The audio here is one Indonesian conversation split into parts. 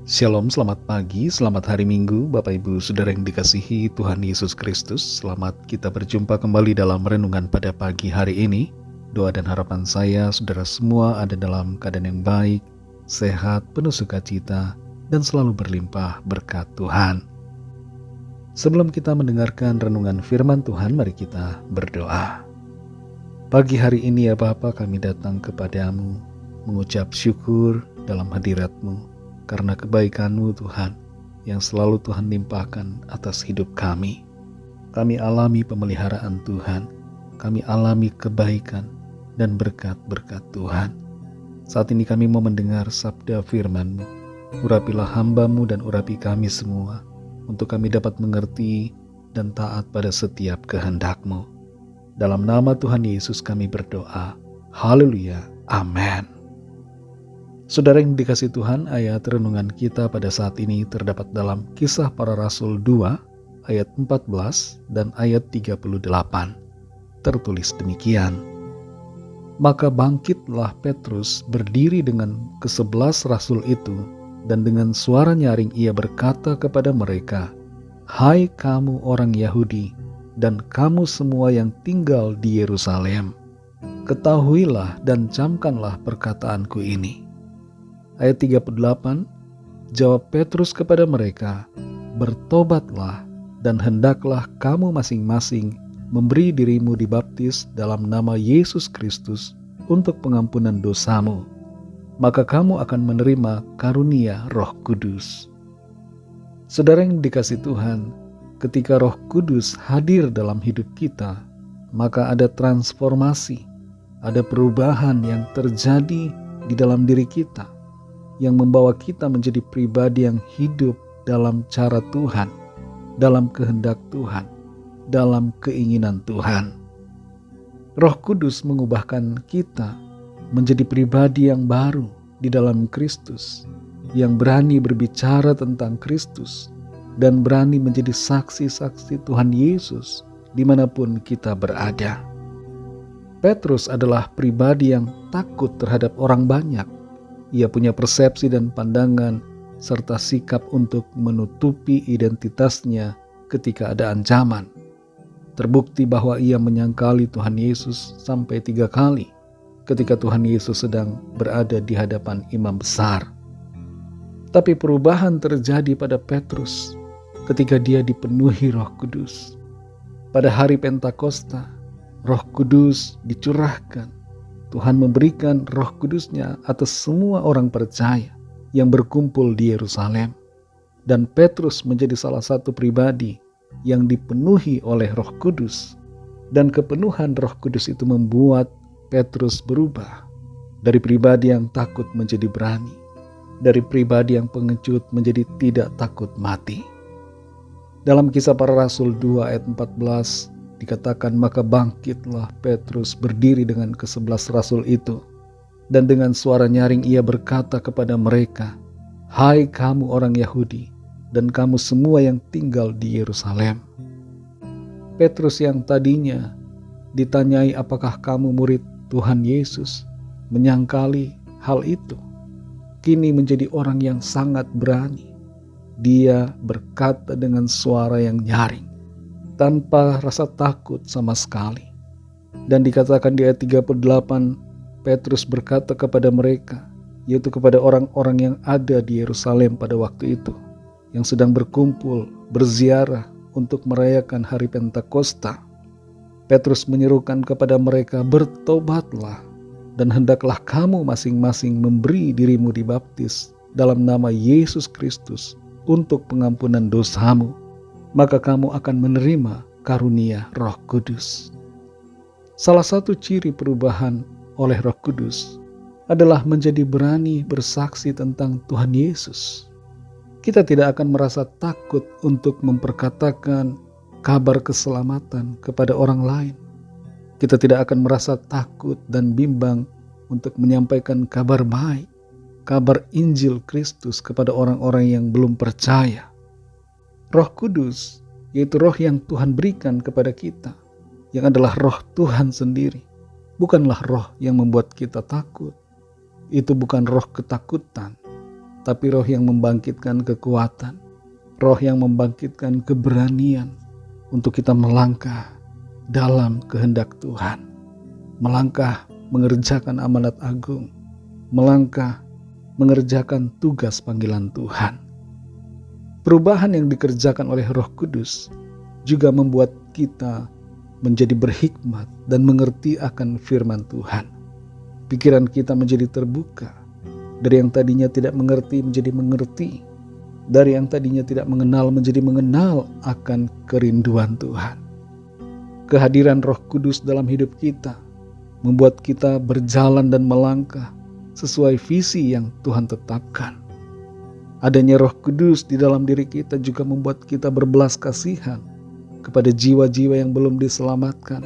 Shalom, selamat pagi, selamat hari Minggu, Bapak Ibu Saudara yang dikasihi Tuhan Yesus Kristus. Selamat kita berjumpa kembali dalam renungan pada pagi hari ini. Doa dan harapan saya, saudara semua ada dalam keadaan yang baik, sehat, penuh sukacita, dan selalu berlimpah berkat Tuhan. Sebelum kita mendengarkan renungan firman Tuhan, mari kita berdoa. Pagi hari ini ya Bapa, kami datang kepadamu, mengucap syukur dalam hadirat-Mu, karena kebaikan-Mu Tuhan, yang selalu Tuhan limpahkan atas hidup kami. Kami alami pemeliharaan Tuhan, kami alami kebaikan dan berkat-berkat Tuhan. Saat ini kami mau mendengar sabda firman-Mu. Urapilah hamba-Mu dan urapi kami semua, untuk kami dapat mengerti dan taat pada setiap kehendak-Mu. Dalam nama Tuhan Yesus kami berdoa. Haleluya. Amin. Saudara yang dikasihi Tuhan, ayat renungan kita pada saat ini terdapat dalam Kisah Para Rasul 2 ayat 14 dan ayat 38. Tertulis demikian. Maka bangkitlah Petrus berdiri dengan ke-11 rasul itu, dan dengan suara nyaring ia berkata kepada mereka, "Hai kamu orang Yahudi, dan kamu semua yang tinggal di Yerusalem, ketahuilah dan camkanlah perkataanku ini." Ayat 38, jawab Petrus kepada mereka, "Bertobatlah dan hendaklah kamu masing-masing memberi dirimu dibaptis dalam nama Yesus Kristus untuk pengampunan dosamu. Maka kamu akan menerima karunia Roh Kudus." Saudara yang dikasihi Tuhan, ketika Roh Kudus hadir dalam hidup kita, maka ada transformasi, ada perubahan yang terjadi di dalam diri kita, yang membawa kita menjadi pribadi yang hidup dalam cara Tuhan, dalam kehendak Tuhan, dalam keinginan Tuhan. Roh Kudus mengubahkan kita menjadi pribadi yang baru di dalam Kristus, yang berani berbicara tentang Kristus dan berani menjadi saksi-saksi Tuhan Yesus dimanapun kita berada. Petrus adalah pribadi yang takut terhadap orang banyak. Ia punya persepsi dan pandangan serta sikap untuk menutupi identitasnya ketika ada ancaman. Terbukti bahwa ia menyangkali Tuhan Yesus sampai 3 kali ketika Tuhan Yesus sedang berada di hadapan imam besar. Tapi perubahan terjadi pada Petrus ketika dia dipenuhi Roh Kudus. Pada hari Pentakosta, Roh Kudus dicurahkan. Tuhan memberikan Roh Kudus-Nya atas semua orang percaya yang berkumpul di Yerusalem. Dan Petrus menjadi salah satu pribadi yang dipenuhi oleh Roh Kudus. Dan kepenuhan Roh Kudus itu membuat Petrus berubah. Dari pribadi yang takut menjadi berani. Dari pribadi yang pengecut menjadi tidak takut mati. Dalam Kisah Para Rasul 2 ayat 14, dikatakan, maka bangkitlah Petrus berdiri dengan ke-11 rasul itu, dan dengan suara nyaring ia berkata kepada mereka, "Hai kamu orang Yahudi, dan kamu semua yang tinggal di Yerusalem." Petrus yang tadinya ditanyai apakah kamu murid Tuhan Yesus, menyangkali hal itu, kini menjadi orang yang sangat berani. Dia berkata dengan suara yang nyaring, tanpa rasa takut sama sekali. Dan dikatakan di ayat 38, Petrus berkata kepada mereka, yaitu kepada orang-orang yang ada di Yerusalem pada waktu itu, yang sedang berkumpul, berziarah untuk merayakan hari Pentakosta. Petrus menyerukan kepada mereka, "Bertobatlah dan hendaklah kamu masing-masing memberi dirimu dibaptis dalam nama Yesus Kristus untuk pengampunan dosamu. Maka kamu akan menerima karunia Roh Kudus." Salah satu ciri perubahan oleh Roh Kudus adalah menjadi berani bersaksi tentang Tuhan Yesus. Kita tidak akan merasa takut untuk memperkatakan kabar keselamatan kepada orang lain. Kita tidak akan merasa takut dan bimbang untuk menyampaikan kabar baik, kabar Injil Kristus kepada orang-orang yang belum percaya. Roh Kudus, yaitu roh yang Tuhan berikan kepada kita, yang adalah roh Tuhan sendiri, bukanlah roh yang membuat kita takut. Itu bukan roh ketakutan, tapi roh yang membangkitkan kekuatan, roh yang membangkitkan keberanian untuk kita melangkah dalam kehendak Tuhan, melangkah mengerjakan amanat agung, melangkah mengerjakan tugas panggilan Tuhan. Perubahan yang dikerjakan oleh Roh Kudus juga membuat kita menjadi berhikmat dan mengerti akan firman Tuhan. Pikiran kita menjadi terbuka, dari yang tadinya tidak mengerti menjadi mengerti, dari yang tadinya tidak mengenal menjadi mengenal akan kerinduan Tuhan. Kehadiran Roh Kudus dalam hidup kita membuat kita berjalan dan melangkah sesuai visi yang Tuhan tetapkan. Adanya Roh Kudus di dalam diri kita juga membuat kita berbelas kasihan kepada jiwa-jiwa yang belum diselamatkan,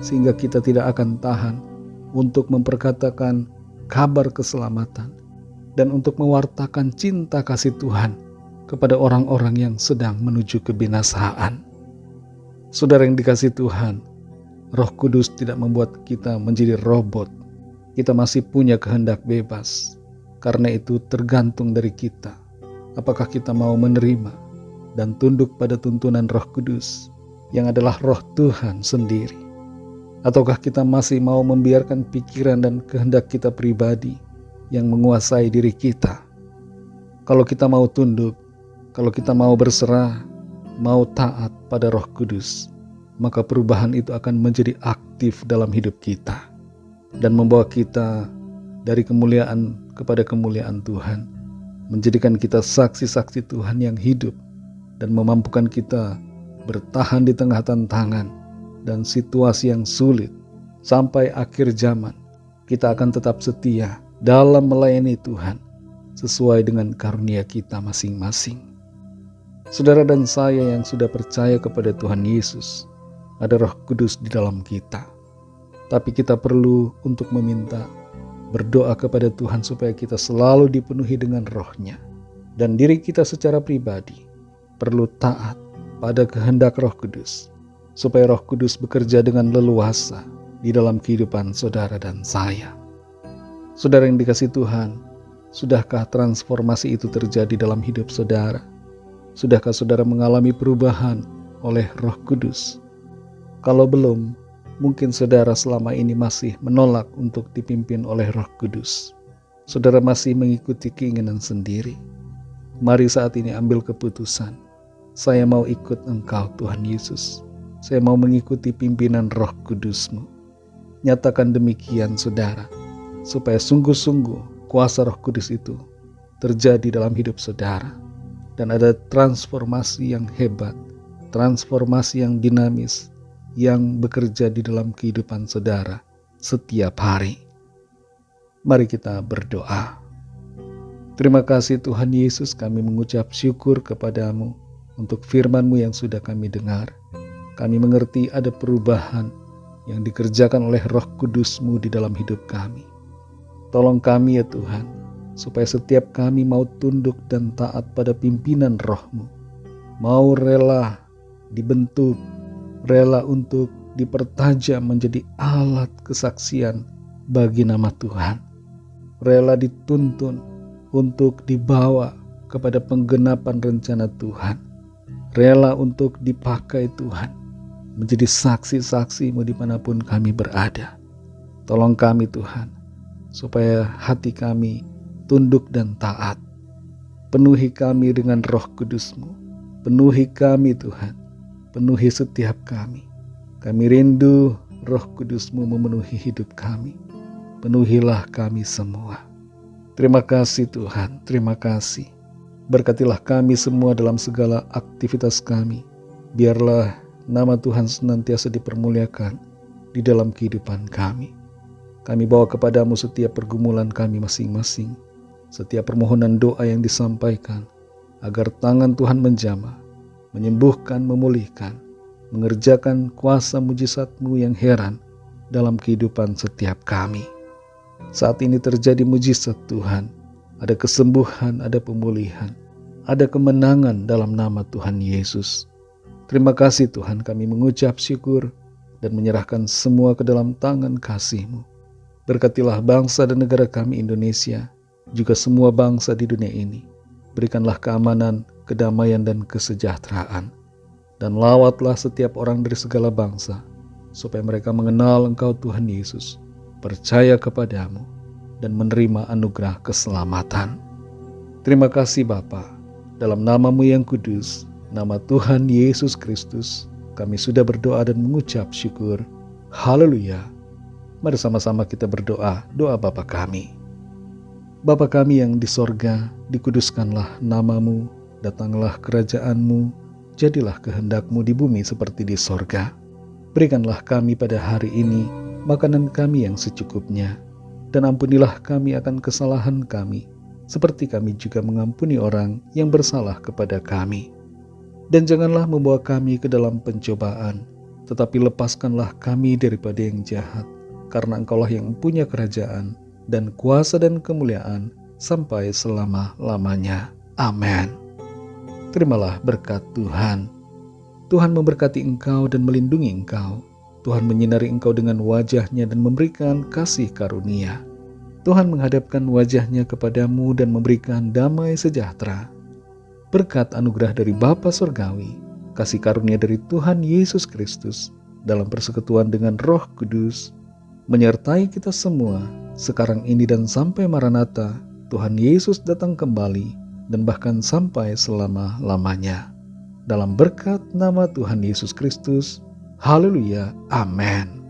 sehingga kita tidak akan tahan untuk memperkatakan kabar keselamatan dan untuk mewartakan cinta kasih Tuhan kepada orang-orang yang sedang menuju kebinasaan. Saudara yang dikasihi Tuhan, Roh Kudus tidak membuat kita menjadi robot. Kita masih punya kehendak bebas. Karena itu tergantung dari kita, apakah kita mau menerima dan tunduk pada tuntunan Roh Kudus yang adalah Roh Tuhan sendiri, ataukah kita masih mau membiarkan pikiran dan kehendak kita pribadi yang menguasai diri kita. Kalau kita mau tunduk, kalau kita mau berserah, mau taat pada Roh Kudus, maka perubahan itu akan menjadi aktif dalam hidup kita dan membawa kita dari kemuliaan kepada kemuliaan Tuhan, menjadikan kita saksi-saksi Tuhan yang hidup dan memampukan kita bertahan di tengah tantangan dan situasi yang sulit. Sampai akhir zaman kita akan tetap setia dalam melayani Tuhan sesuai dengan karunia kita masing-masing. Saudara dan saya yang sudah percaya kepada Tuhan Yesus, ada Roh Kudus di dalam kita. Tapi kita perlu untuk meminta, berdoa kepada Tuhan supaya kita selalu dipenuhi dengan Roh-Nya. Dan diri kita secara pribadi perlu taat pada kehendak Roh Kudus, supaya Roh Kudus bekerja dengan leluasa di dalam kehidupan saudara dan saya. Saudara yang dikasihi Tuhan, sudahkah transformasi itu terjadi dalam hidup saudara? Sudahkah saudara mengalami perubahan oleh Roh Kudus? Kalau belum, mungkin saudara selama ini masih menolak untuk dipimpin oleh Roh Kudus. Saudara masih mengikuti keinginan sendiri. Mari saat ini ambil keputusan. Saya mau ikut Engkau Tuhan Yesus. Saya mau mengikuti pimpinan Roh Kudus-Mu. Nyatakan demikian saudara, supaya sungguh-sungguh kuasa Roh Kudus itu terjadi dalam hidup saudara. Dan ada transformasi yang hebat, transformasi yang dinamis, yang bekerja di dalam kehidupan saudara setiap hari. Mari kita berdoa. Terima kasih Tuhan Yesus, kami mengucap syukur kepadamu untuk firman-Mu yang sudah kami dengar. Kami mengerti ada perubahan yang dikerjakan oleh Roh Kudus-Mu di dalam hidup kami. Tolong kami ya Tuhan, supaya setiap kami mau tunduk dan taat pada pimpinan Roh-Mu. Mau rela dibentuk, rela untuk dipertajam menjadi alat kesaksian bagi nama Tuhan. Rela dituntun untuk dibawa kepada penggenapan rencana Tuhan. Rela untuk dipakai Tuhan menjadi saksi-saksi-Mu dimanapun kami berada. Tolong kami Tuhan, supaya hati kami tunduk dan taat. Penuhi kami dengan Roh Kudus-Mu. Penuhi kami Tuhan, penuhi setiap kami. Kami rindu Roh Kudus-Mu memenuhi hidup kami. Penuhilah kami semua. Terima kasih Tuhan, terima kasih. Berkatilah kami semua dalam segala aktivitas kami. Biarlah nama Tuhan senantiasa dipermuliakan di dalam kehidupan kami. Kami bawa kepadamu setiap pergumulan kami masing-masing, setiap permohonan doa yang disampaikan, agar tangan Tuhan menjamah, menyembuhkan, memulihkan, mengerjakan kuasa mujizat-Mu yang heran dalam kehidupan setiap kami. Saat ini terjadi mujizat Tuhan, ada kesembuhan, ada pemulihan, ada kemenangan dalam nama Tuhan Yesus. Terima kasih Tuhan, kami mengucap syukur dan menyerahkan semua ke dalam tangan kasih-Mu. Berkatilah bangsa dan negara kami Indonesia, juga semua bangsa di dunia ini. Berikanlah keamanan, kedamaian, dan kesejahteraan. Dan lawatlah setiap orang dari segala bangsa, supaya mereka mengenal Engkau Tuhan Yesus, percaya kepadamu, dan menerima anugerah keselamatan. Terima kasih Bapa, dalam nama-Mu yang kudus, nama Tuhan Yesus Kristus, kami sudah berdoa dan mengucap syukur. Haleluya. Mari sama-sama kita berdoa, doa Bapa kami. Bapa kami yang di sorga, dikuduskanlah nama-Mu, datanglah kerajaan-Mu, jadilah kehendak-Mu di bumi seperti di sorga. Berikanlah kami pada hari ini makanan kami yang secukupnya, dan ampunilah kami akan kesalahan kami, seperti kami juga mengampuni orang yang bersalah kepada kami. Dan janganlah membawa kami ke dalam pencobaan, tetapi lepaskanlah kami daripada yang jahat, karena Engkaulah yang punya kerajaan, dan kuasa dan kemuliaan, sampai selama-lamanya. Amin. Terimalah berkat Tuhan. Tuhan memberkati engkau dan melindungi engkau. Tuhan menyinari engkau dengan wajah-Nya dan memberikan kasih karunia. Tuhan menghadapkan wajah-Nya kepadamu dan memberikan damai sejahtera. Berkat anugerah dari Bapa Surgawi, kasih karunia dari Tuhan Yesus Kristus, dalam persekutuan dengan Roh Kudus, menyertai kita semua, sekarang ini dan sampai Maranatha, Tuhan Yesus datang kembali, dan bahkan sampai selama-lamanya. Dalam berkat nama Tuhan Yesus Kristus, haleluya, amin.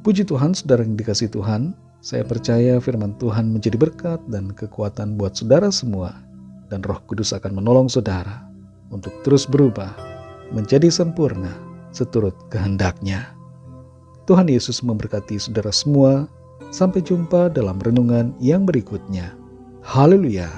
Puji Tuhan, saudara yang dikasihi Tuhan, saya percaya firman Tuhan menjadi berkat dan kekuatan buat saudara semua, dan Roh Kudus akan menolong saudara untuk terus berubah, menjadi sempurna, seturut kehendak-Nya. Tuhan Yesus memberkati saudara semua. Sampai jumpa dalam renungan yang berikutnya. Haleluya.